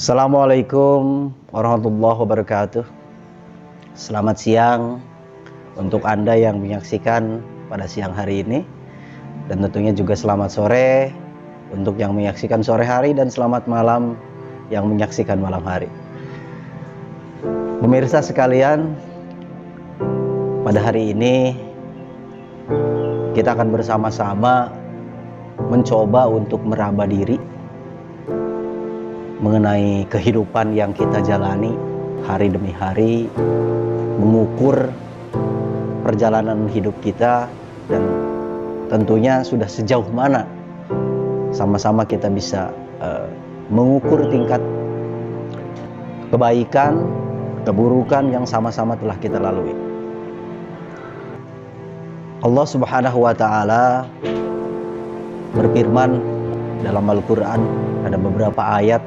Assalamualaikum warahmatullahi wabarakatuh. Selamat siang untuk Anda yang menyaksikan pada siang hari ini, dan tentunya juga selamat sore untuk yang menyaksikan sore hari, dan selamat malam yang menyaksikan malam hari. Pemirsa sekalian, pada hari ini kita akan bersama-sama mencoba untuk meraba diri mengenai kehidupan yang kita jalani hari demi hari, mengukur perjalanan hidup kita, dan tentunya sudah sejauh mana sama-sama kita bisa mengukur tingkat kebaikan, keburukan yang sama-sama telah kita lalui. Allah Subhanahu wa Ta'ala berfirman dalam Al-Quran, ada beberapa ayat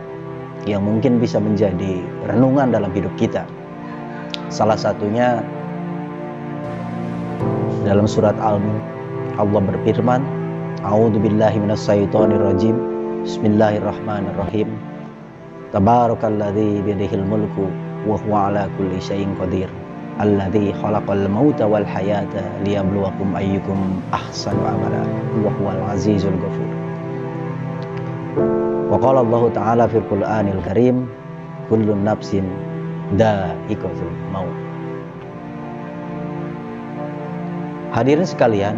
yang mungkin bisa menjadi renungan dalam hidup kita. Salah satunya dalam surat Al-Mulk, Allah berfirman, A'udzubillahi minasyaitonirrajim, Bismillahirrahmanirrahim, Tabarakalladzi biyadihil mulku wa huwa ala kulli syai'in qadir, alladzi khalaqal mauta wal hayata liyabluwakum ayyukum ahsanu amala wa huwal azizul ghafur. Wa qala Allah Ta'ala fil Qur'anil Karim, kullu nafsin dha'iqatul maut. Hadirin sekalian,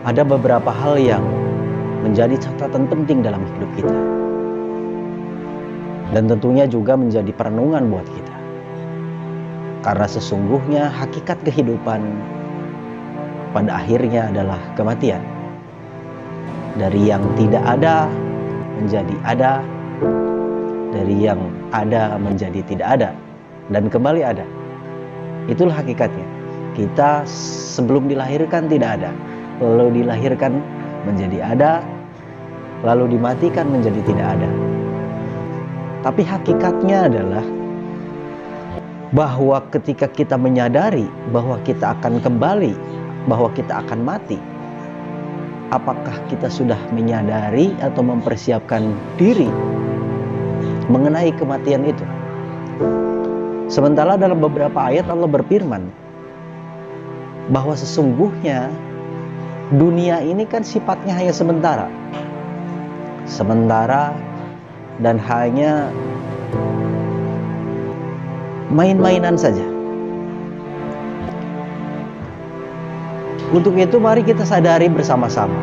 ada beberapa hal yang menjadi catatan penting dalam hidup kita, dan tentunya juga menjadi perenungan buat kita. Karena sesungguhnya hakikat kehidupan pada akhirnya adalah kematian. Dari yang tidak ada menjadi ada, dari yang ada menjadi tidak ada, dan kembali ada. Itulah hakikatnya. Kita sebelum dilahirkan tidak ada, lalu dilahirkan menjadi ada, lalu dimatikan menjadi tidak ada. Tapi hakikatnya adalah bahwa ketika kita menyadari bahwa kita akan kembali, bahwa kita akan mati, apakah kita sudah menyadari atau mempersiapkan diri mengenai kematian itu? Sementara dalam beberapa ayat Allah berfirman bahwa sesungguhnya dunia ini kan sifatnya hanya sementara dan hanya main-mainan saja. Untuk itu mari kita sadari bersama-sama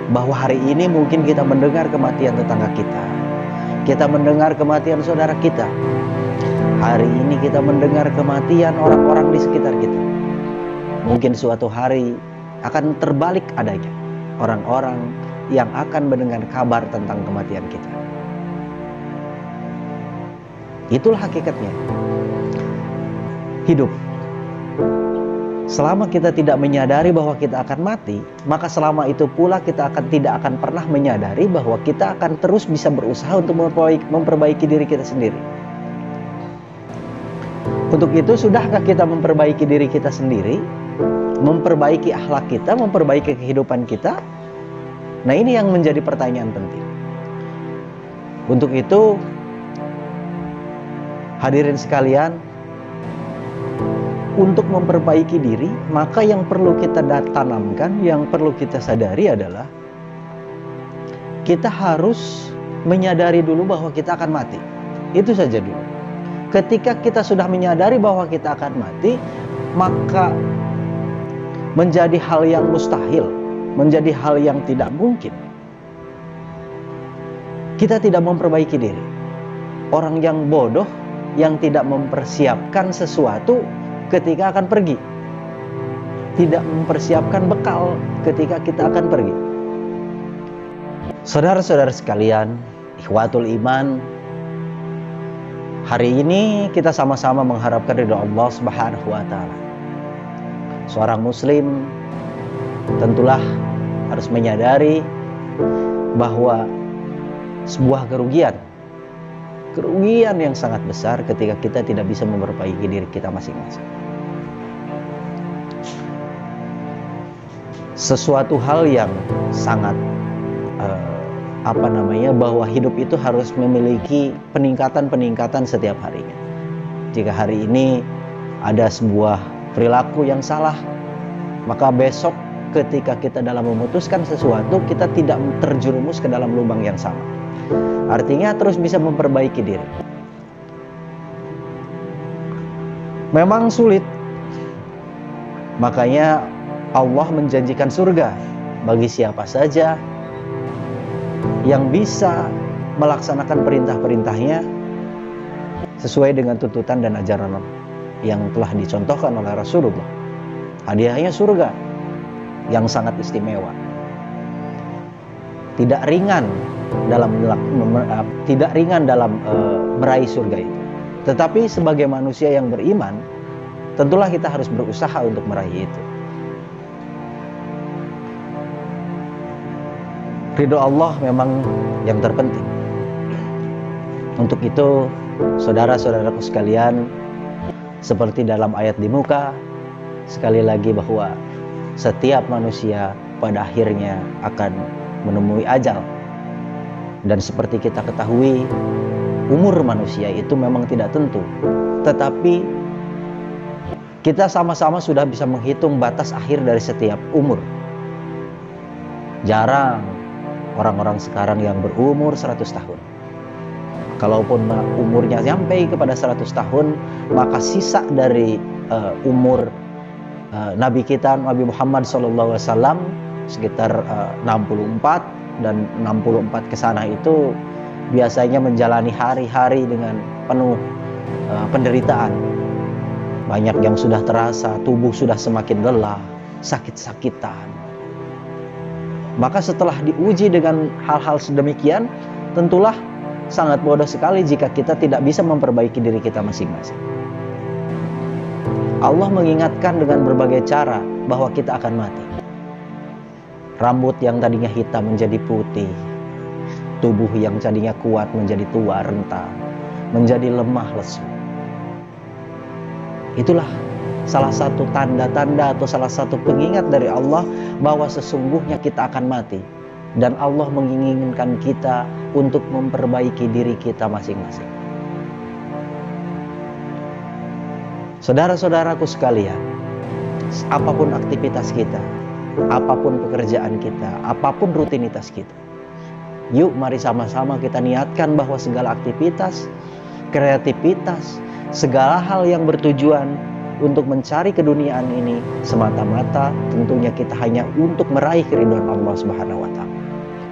bahwa hari ini mungkin kita mendengar kematian tetangga kita, kita mendengar kematian saudara kita, hari ini kita mendengar kematian orang-orang di sekitar kita. Mungkin suatu hari akan terbalik adanya orang-orang yang akan mendengar kabar tentang kematian kita. Itulah hakikatnya hidup. Selama kita tidak menyadari bahwa kita akan mati, maka selama itu pula kita tidak akan pernah menyadari bahwa kita akan terus bisa berusaha untuk memperbaiki diri kita sendiri. Untuk itu, sudahkah kita memperbaiki diri kita sendiri, memperbaiki akhlak kita, memperbaiki kehidupan kita? Nah, ini yang menjadi pertanyaan penting. Untuk itu, hadirin sekalian, untuk memperbaiki diri, maka yang perlu kita tanamkan, yang perlu kita sadari adalah kita harus menyadari dulu bahwa kita akan mati. Itu saja dulu. Ketika kita sudah menyadari bahwa kita akan mati, maka menjadi hal yang mustahil, menjadi hal yang tidak mungkin kita tidak memperbaiki diri. Orang yang bodoh yang tidak mempersiapkan sesuatu ketika akan pergi, tidak mempersiapkan bekal ketika kita akan pergi. Saudara-saudara sekalian, ikhwatul iman, hari ini kita sama-sama mengharapkan ridha Allah Subhanahu wa Ta'ala. Seorang muslim tentulah harus menyadari bahwa sebuah kerugian yang sangat besar ketika kita tidak bisa memperbaiki diri kita masing-masing. Sesuatu hal yang sangat bahwa hidup itu harus memiliki peningkatan setiap harinya. Jika hari ini ada sebuah perilaku yang salah, maka besok ketika kita dalam memutuskan sesuatu, kita tidak terjerumus ke dalam lubang yang sama. Artinya terus bisa memperbaiki diri. Memang sulit, makanya Allah menjanjikan surga bagi siapa saja yang bisa melaksanakan perintah-perintahnya sesuai dengan tuntutan dan ajaran yang telah dicontohkan oleh Rasulullah. Hadiahnya surga yang sangat istimewa. Tidak ringan dalam meraih surga itu. Tetapi sebagai manusia yang beriman, tentulah kita harus berusaha untuk meraih itu. Ridho Allah memang yang terpenting. Untuk itu, saudara-saudaraku sekalian, seperti dalam ayat di muka, sekali lagi bahwa setiap manusia pada akhirnya akan menemui ajal. Dan seperti kita ketahui, umur manusia itu memang tidak tentu. Tetapi kita sama-sama sudah bisa menghitung batas akhir dari setiap umur. Jarang orang-orang sekarang yang berumur 100 tahun. Kalaupun umurnya sampai kepada 100 tahun, maka sisa dari umur Nabi kita, Nabi Muhammad SAW, sekitar 64 dan 64 ke sana itu biasanya menjalani hari-hari dengan penuh penderitaan. Banyak yang sudah terasa, tubuh sudah semakin lelah, sakit-sakitan. Maka setelah diuji dengan hal-hal sedemikian, tentulah sangat bodoh sekali jika kita tidak bisa memperbaiki diri kita masing-masing. Allah mengingatkan dengan berbagai cara bahwa kita akan mati. Rambut yang tadinya hitam menjadi putih, tubuh yang tadinya kuat menjadi tua, renta, menjadi lemah, lesu. Itulah salah satu tanda-tanda atau salah satu pengingat dari Allah bahwa sesungguhnya kita akan mati. Dan Allah menginginkan kita untuk memperbaiki diri kita masing-masing. Saudara-saudaraku sekalian, apapun aktivitas kita, apapun pekerjaan kita, apapun rutinitas kita, yuk mari sama-sama kita niatkan bahwa segala aktivitas, kreativitas, segala hal yang bertujuan untuk mencari keduniaan ini semata-mata tentunya kita hanya untuk meraih keridhaan Allah Subhanahu wa taala.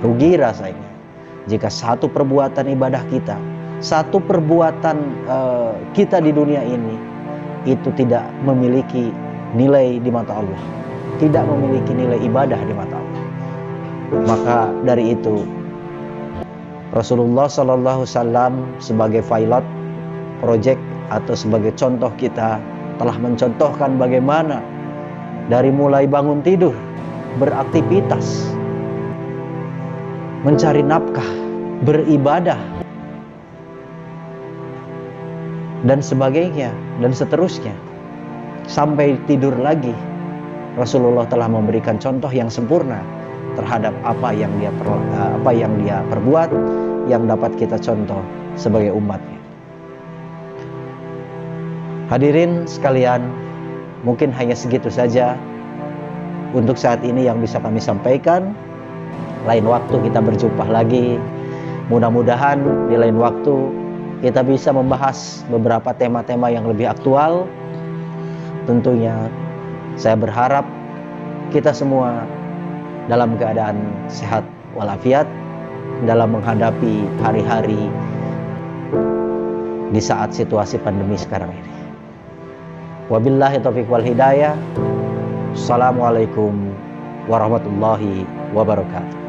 Rugi rasanya jika satu perbuatan ibadah kita, satu perbuatan kita di dunia ini itu tidak memiliki nilai di mata Allah, tidak memiliki nilai ibadah di mata Allah. Maka dari itu Rasulullah SAW sebagai pilot project atau sebagai contoh kita telah mencontohkan bagaimana dari mulai bangun tidur, beraktivitas, mencari nafkah, beribadah, dan sebagainya, dan seterusnya, sampai tidur lagi. Rasulullah telah memberikan contoh yang sempurna terhadap apa yang dia perbuat, yang dapat kita contoh sebagai umatnya. Hadirin sekalian, mungkin hanya segitu saja untuk saat ini yang bisa kami sampaikan. Lain waktu kita berjumpa lagi. Mudah-mudahan di lain waktu kita bisa membahas beberapa tema-tema yang lebih aktual. Tentunya saya berharap kita semua dalam keadaan sehat walafiat dalam menghadapi hari-hari di saat situasi pandemi sekarang ini. Wabillahi taufiq wal hidayah. Assalamualaikum warahmatullahi wabarakatuh.